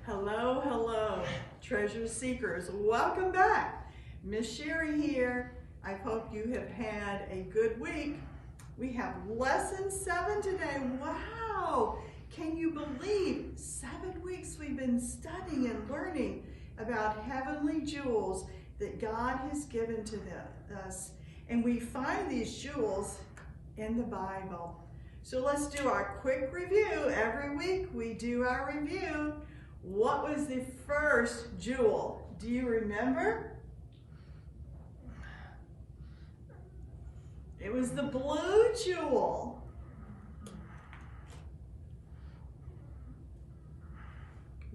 Hello, hello, treasure seekers. Welcome back. Miss Sherry here. I hope you have had a good week. We have lesson 7 today. Wow! Can you believe 7 weeks we've been studying and learning about heavenly jewels that God has given to us. And we find these jewels in the Bible. So let's do our quick review. Every week we do our review. What was the first jewel? Do you remember? It was the blue jewel.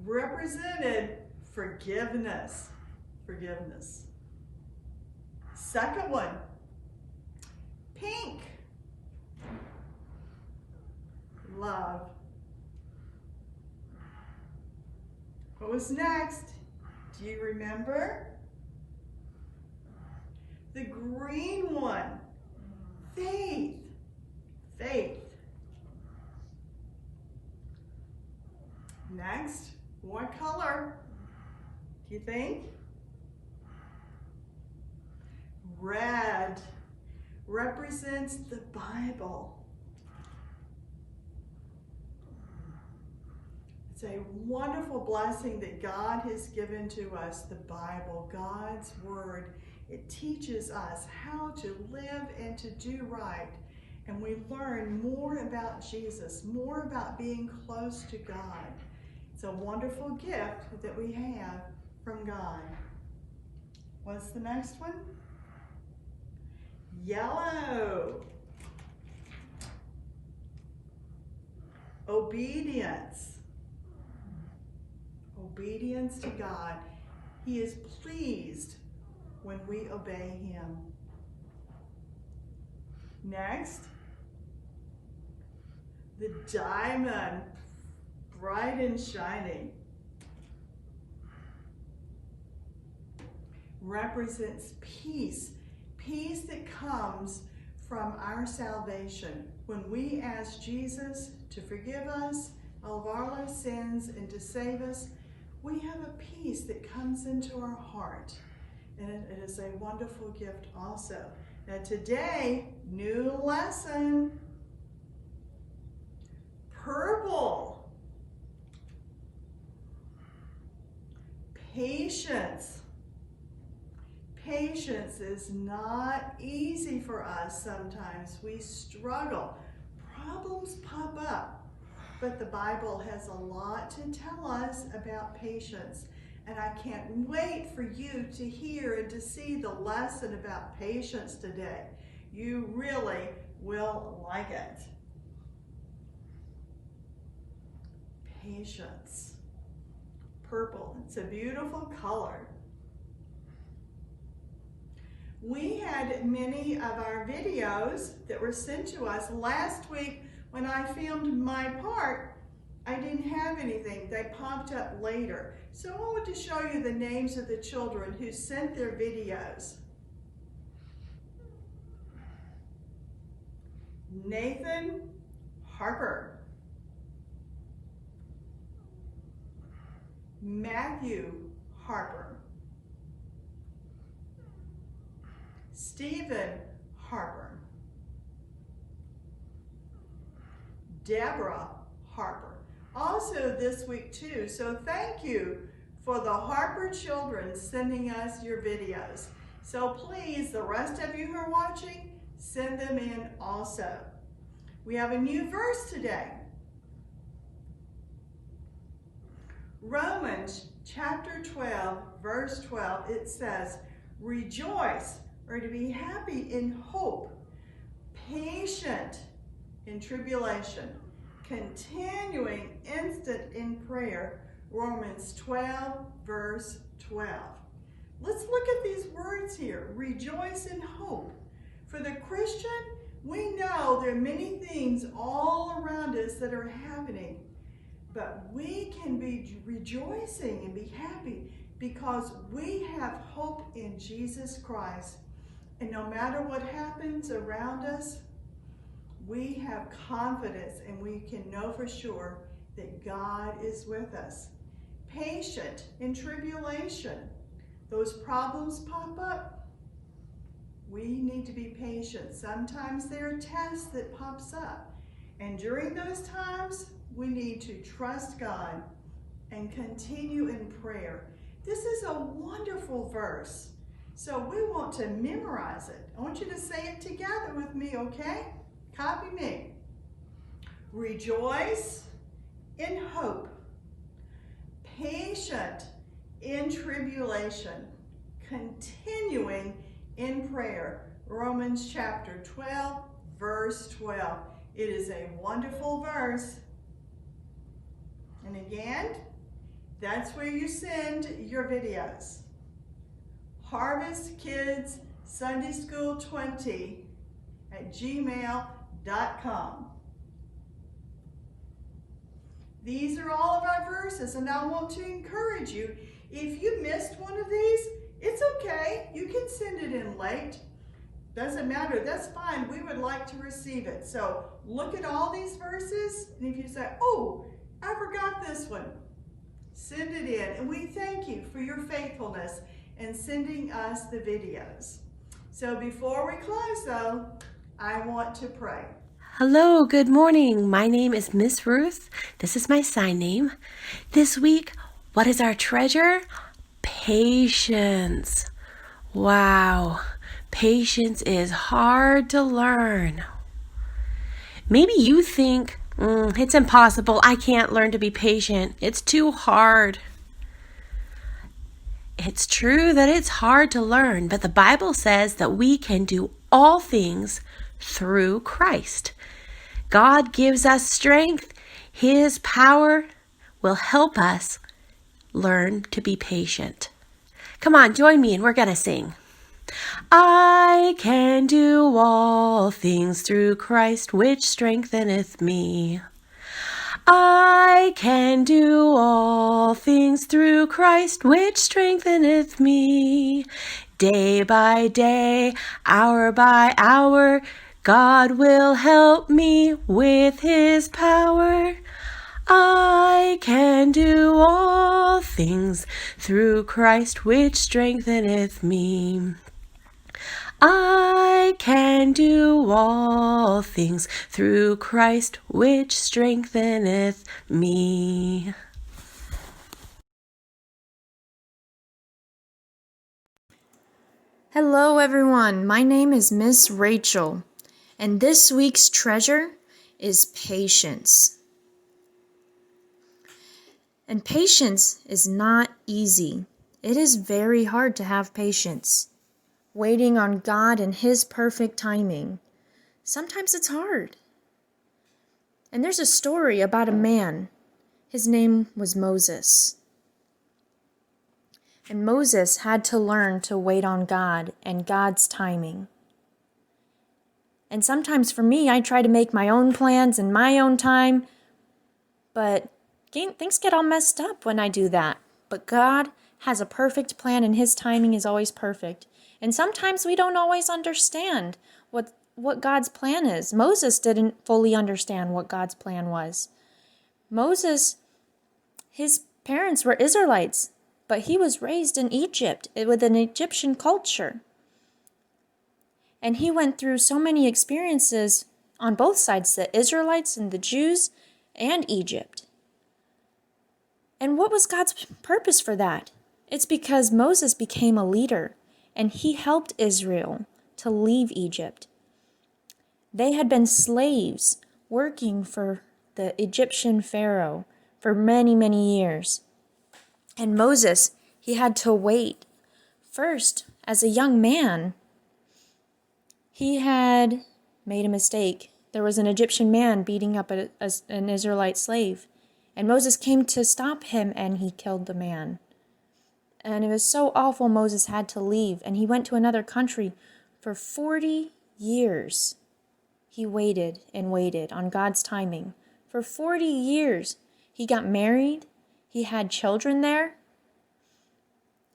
Represented forgiveness. Forgiveness. Second one, pink. Love. What was next? Do you remember? The green one, faith. Faith. Next, what color do you think? Red represents the Bible. It's a wonderful blessing that God has given to us, the Bible, God's Word. It teaches us how to live and to do right. And we learn more about Jesus, more about being close to God. It's a wonderful gift that we have from God. What's the next one? Yellow. Obedience. Obedience to God. He is pleased when we obey Him. Next, the diamond, bright and shining, represents peace. Peace that comes from our salvation. When we ask Jesus to forgive us of all our sins and to save us, we have a peace that comes into our heart. And it is a wonderful gift also. Now today, new lesson. Purple. Patience. Patience is not easy for us sometimes. We struggle. Problems pop up. But the Bible has a lot to tell us about patience. And I can't wait for you to hear and to see the lesson about patience today. You really will like it. Patience. Purple. It's a beautiful color. We had many of our videos that were sent to us last week. When I filmed my part, I didn't have anything. They popped up later. So I want to show you the names of the children who sent their videos. Nathan Harper. Matthew Harper. Stephen Harper. Deborah Harper. Also this week too, so thank you for the Harper children sending us your videos. So please, the rest of you who are watching, send them in also. We have a new verse today. Romans chapter 12, verse 12, it says, rejoice, or to be happy in hope, patient in tribulation, continuing instant in prayer. Romans 12, verse 12. Let's look at these words here. Rejoice in hope. For the Christian, we know there are many things all around us that are happening, but we can be rejoicing and be happy because we have hope in Jesus Christ. And no matter what happens around us, we have confidence and we can know for sure that God is with us. patient in tribulation. Those problems pop up. We need to be patient. Sometimes there are tests that pops up. And during those times, we need to trust God and continue in prayer. This is a wonderful verse. So we want to memorize it. I want you to say it together with me, okay? Copy me. Rejoice in hope. Patient in tribulation. Continuing in prayer. Romans chapter 12, verse 12. It is a wonderful verse. And again, that's where you send your videos. Harvest Kids Sunday School 20 at gmail.com. These are all of our verses, and I want to encourage you, if you missed one of these, it's okay. You can send it in late. Doesn't matter, that's fine. We would like to receive it. So look at all these verses, and if you say, oh, I forgot this one, send it in. And we thank you for your faithfulness in sending us the videos. So before we close though, I want to pray. Hello, good morning. My name is Miss Ruth. This is my sign name. This week, what is our treasure? Patience. Wow, patience is hard to learn. Maybe you think, it's impossible. I can't learn to be patient. It's too hard. It's true that it's hard to learn, but the Bible says that we can do all things through Christ. God gives us strength. His power will help us learn to be patient. Come on, join me and we're going to sing. I can do all things through Christ, which strengtheneth me. I can do all things through Christ, which strengtheneth me. Day by day, hour by hour, God will help me with His power. I can do all things through Christ, which strengtheneth me. I can do all things through Christ, which strengtheneth me. Hello everyone, my name is Miss Rachel, and this week's treasure is patience. And patience is not easy. It is very hard to have patience. Waiting on God and His perfect timing. Sometimes it's hard. And there's a story about a man. His name was Moses. And Moses had to learn to wait on God and God's timing. And sometimes for me, I try to make my own plans in my own time, but things get all messed up when I do that. But God has a perfect plan and His timing is always perfect. And sometimes we don't always understand what God's plan is. Moses didn't fully understand what God's plan was. Moses, his parents were Israelites, but he was raised in Egypt with an Egyptian culture. And he went through so many experiences on both sides, the Israelites and the Jews and Egypt. And what was God's purpose for that? It's because Moses became a leader and he helped Israel to leave Egypt. They had been slaves working for the Egyptian Pharaoh for many, many years. And Moses, he had to wait. First, as a young man, he had made a mistake. There was an Egyptian man beating up an Israelite slave. And Moses came to stop him and he killed the man. And it was so awful, Moses had to leave. And he went to another country for 40 years. He waited and waited on God's timing. For 40 years, he got married. He had children there.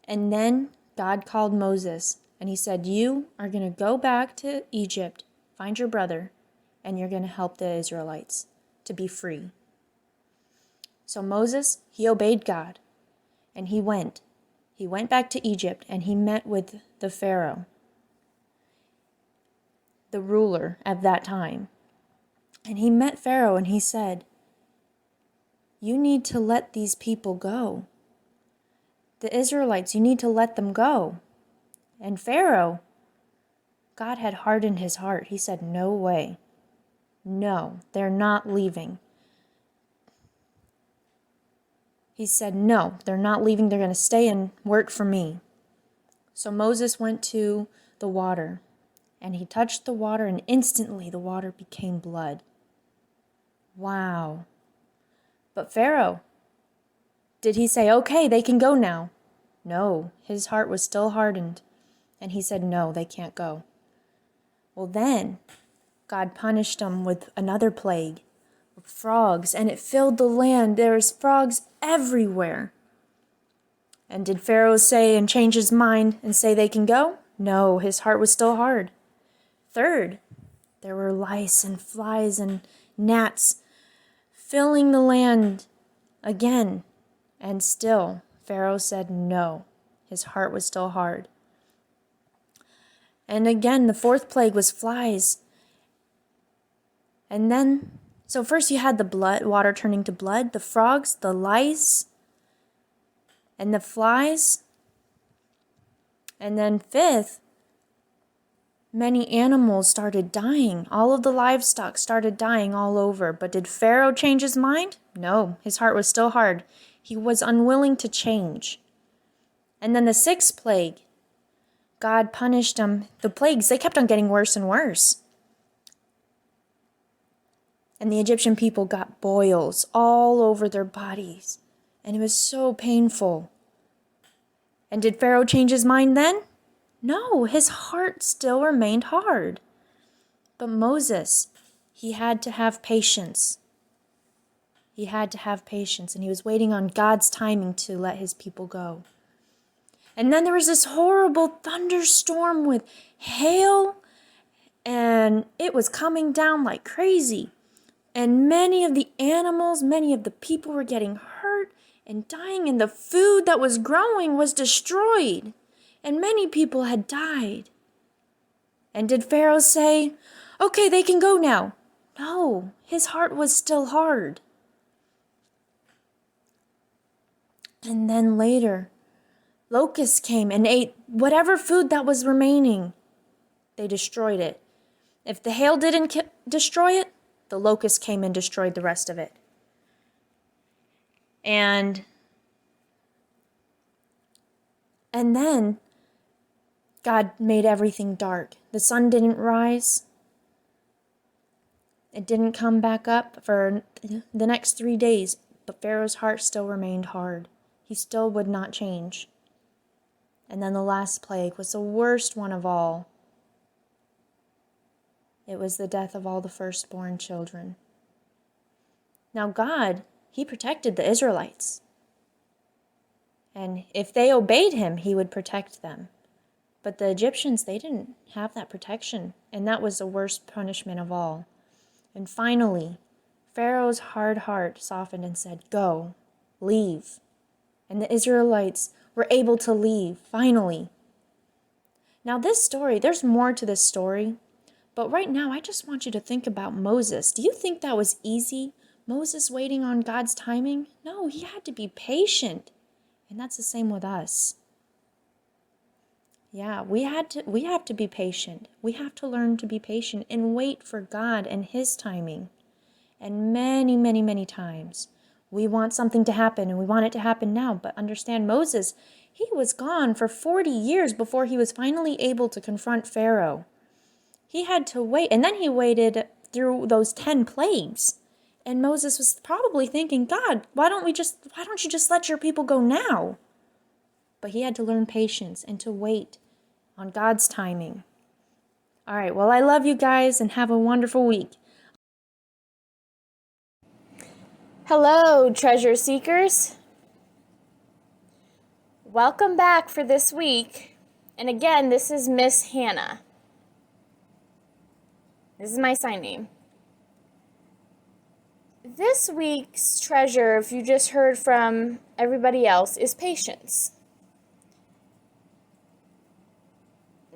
And then God called Moses and He said, you are going to go back to Egypt, find your brother, and you're going to help the Israelites to be free. So Moses, he obeyed God. And he went. He went back to Egypt and he met with the Pharaoh, the ruler of that time. And he met Pharaoh and he said, "You need to let these people go. The Israelites, you need to let them go." And Pharaoh, God had hardened his heart. He said, "No way. No, they're not leaving." He said, "No, they're not leaving. They're going to stay and work for me." So Moses went to the water, and he touched the water, and instantly the water became blood. Wow. But Pharaoh, did he say, "Okay, they can go now"? No, his heart was still hardened, and he said, "No, they can't go." Well, then God punished them with another plague, with frogs, and it filled the land. There's frogs everywhere. And did Pharaoh say and change his mind and say they can go? No, his heart was still hard. Third, there were lice and flies and gnats filling the land again. And still, Pharaoh said no. His heart was still hard. And again, the fourth plague was flies. And then, so first you had the blood, water turning to blood, the frogs, the lice, and the flies. And then fifth, many animals started dying. All of the livestock started dying all over. But did Pharaoh change his mind? No, his heart was still hard. He was unwilling to change. And then the sixth plague, God punished them. The plagues, they kept on getting worse and worse. And the Egyptian people got boils all over their bodies. And it was so painful. And did Pharaoh change his mind then? No, his heart still remained hard. But Moses, he had to have patience. He had to have patience, and he was waiting on God's timing to let his people go. And then there was this horrible thunderstorm with hail, and it was coming down like crazy. And many of the animals, many of the people were getting hurt and dying, and the food that was growing was destroyed, and many people had died. And did Pharaoh say, "Okay, they can go now"? No, his heart was still hard. And then later, locusts came and ate whatever food that was remaining. They destroyed it. If the hail didn't destroy it, the locusts came and destroyed the rest of it. And then God made everything dark. The sun didn't rise. It didn't come back up for the next 3 days, but Pharaoh's heart still remained hard. He still would not change. And then the last plague was the worst one of all. It was the death of all the firstborn children. Now God, he protected the Israelites. And if they obeyed him, he would protect them. But the Egyptians, they didn't have that protection. And that was the worst punishment of all. And finally, Pharaoh's hard heart softened and said, "Go, leave." And the Israelites were able to leave, finally. Now this story, there's more to this story. But right now, I just want you to think about Moses. Do you think that was easy? Moses waiting on God's timing? No, he had to be patient. And that's the same with us. Yeah, we have to be patient. We have to learn to be patient and wait for God and his timing. And many, many, many times, we want something to happen and we want it to happen now. But understand, Moses, he was gone for 40 years before he was finally able to confront Pharaoh. He had to wait, and then he waited through those 10 plagues. And Moses was probably thinking, "God, why don't you just let your people go now?" But he had to learn patience and to wait on God's timing. All right, well, I love you guys and have a wonderful week. Hello, treasure seekers. Welcome back for this week. And again, this is Miss Hannah. This is my sign name. This week's treasure, if you just heard from everybody else, is patience.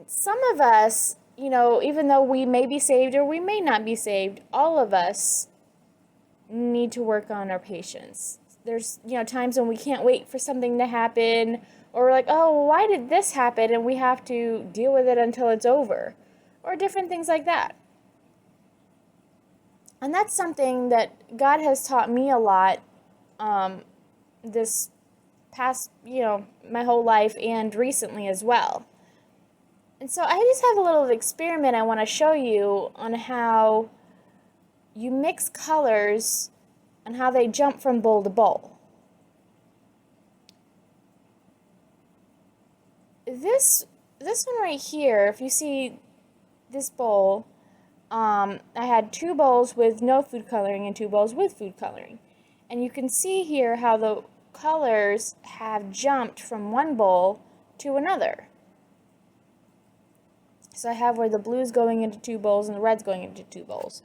Some of us, even though we may be saved or we may not be saved, all of us need to work on our patience. There's, times when we can't wait for something to happen, or we're like, oh, why did this happen? And we have to deal with it until it's over, or different things like that. And that's something that God has taught me a lot this past, my whole life and recently as well. And so I just have a little experiment I want to show you on how you mix colors and how they jump from bowl to bowl. This one right here, if you see this bowl, I had 2 bowls with no food coloring and 2 bowls with food coloring. And you can see here how the colors have jumped from one bowl to another. So I have where the blue's going into 2 bowls and the red's going into 2 bowls.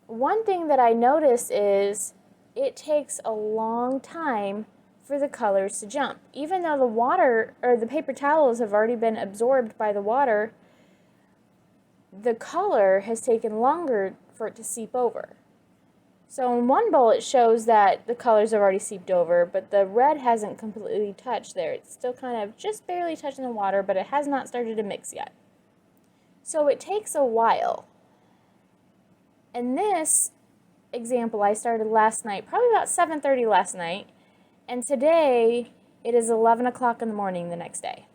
One thing that I notice is it takes a long time for the colors to jump. Even though the water or the paper towels have already been absorbed by the water, the color has taken longer for it to seep over. So in one bowl it shows that the colors have already seeped over, but the red hasn't completely touched there. It's still kind of just barely touching the water, but it has not started to mix yet. So it takes a while. And this example I started last night, probably about 7:30 last night, and today it is 11 o'clock in the morning the next day.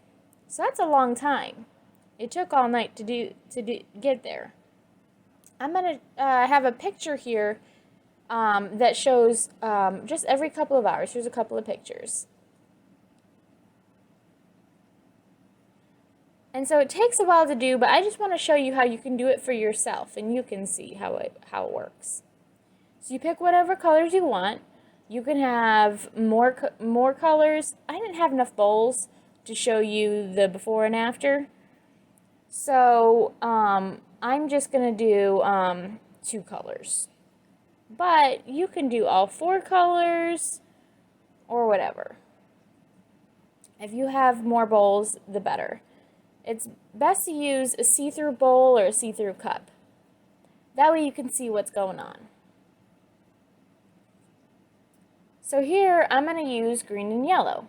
So that's a long time. It took all night to get there. I'm going to have a picture here that shows just every couple of hours. Here's a couple of pictures. And so it takes a while to do, but I just want to show you how you can do it for yourself, and you can see how it works. So you pick whatever colors you want. You can have more colors. I didn't have enough bowls to show you the before and after. So I'm just going to do 2 colors. But you can do all 4 colors or whatever. If you have more bowls, the better. It's best to use a see-through bowl or a see-through cup. That way you can see what's going on. So here I'm going to use green and yellow.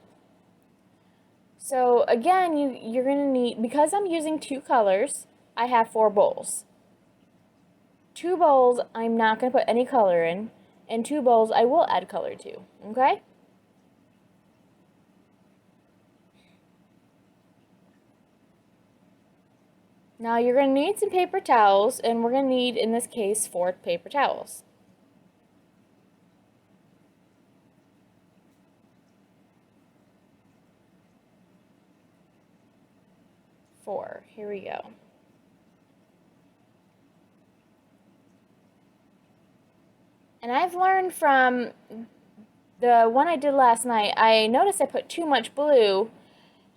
So again, you're going to need, because I'm using 2 colors, I have 4 bowls. 2 bowls I'm not going to put any color in, and 2 bowls I will add color to, okay? Now you're going to need some paper towels, and we're going to need, in this case, 4 paper towels. 4. Here we go. And I've learned from the one I did last night, I noticed I put too much blue,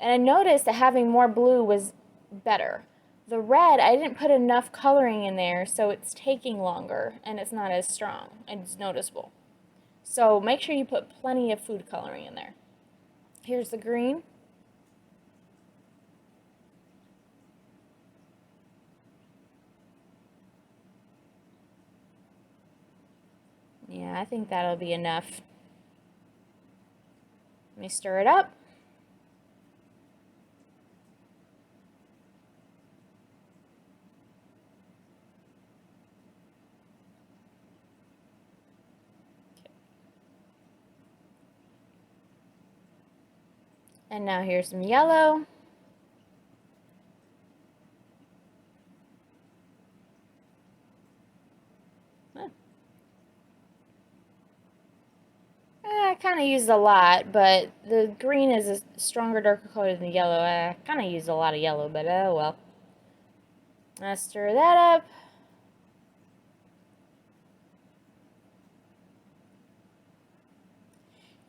and I noticed that having more blue was better. The red, I didn't put enough coloring in there, so it's taking longer, and it's not as strong, and it's noticeable. So make sure you put plenty of food coloring in there. Here's the green. Yeah, I think that'll be enough. Let me stir it up. And now here's some yellow. I kind of used a lot, but the green is a stronger, darker color than the yellow. I kind of used a lot of yellow, but oh well. Let's stir that up.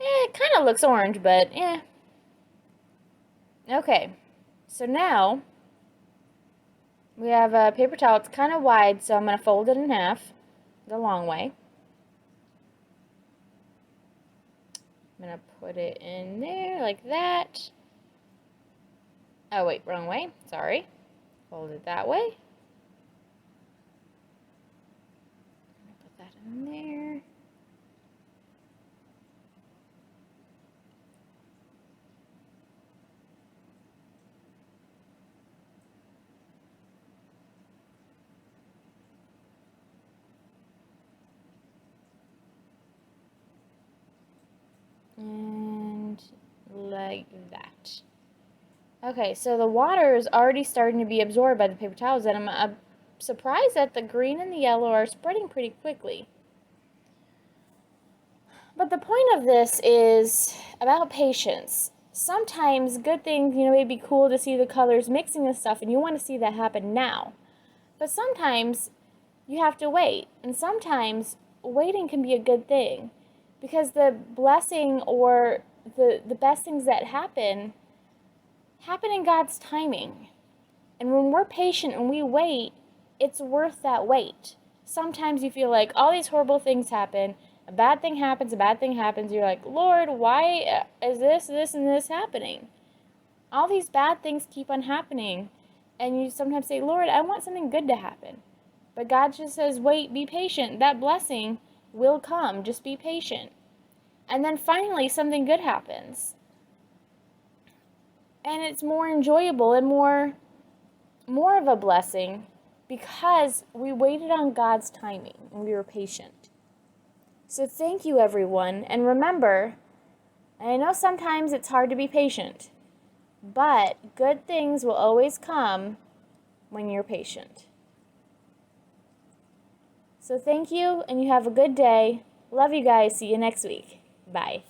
It kind of looks orange, but yeah. Okay, so now we have a paper towel. It's kind of wide, so I'm going to fold it in half the long way. I'm going to put it in there like that. Oh, wait, wrong way. Sorry. Hold it that way. Put that in there. And like that. Okay, so the water is already starting to be absorbed by the paper towels, and I'm surprised that the green and the yellow are spreading pretty quickly. But the point of this is about patience. Sometimes good things, may be cool to see the colors mixing and stuff, and you want to see that happen now. But sometimes you have to wait, and sometimes waiting can be a good thing, because the blessing or the best things that happen in God's timing. And when we're patient and we wait, it's worth that wait. Sometimes you feel like all these horrible things happen, a bad thing happens, you're like, Lord, why is this, and this happening? All these bad things keep on happening, and you sometimes say, Lord, I want something good to happen. But God just says, wait, be patient. That blessing will come. Just be patient. And then finally, something good happens. And it's more enjoyable and more of a blessing because we waited on God's timing and we were patient. So thank you, everyone. And remember, I know sometimes it's hard to be patient, but good things will always come when you're patient. So thank you, and you have a good day. Love you guys. See you next week. Bye.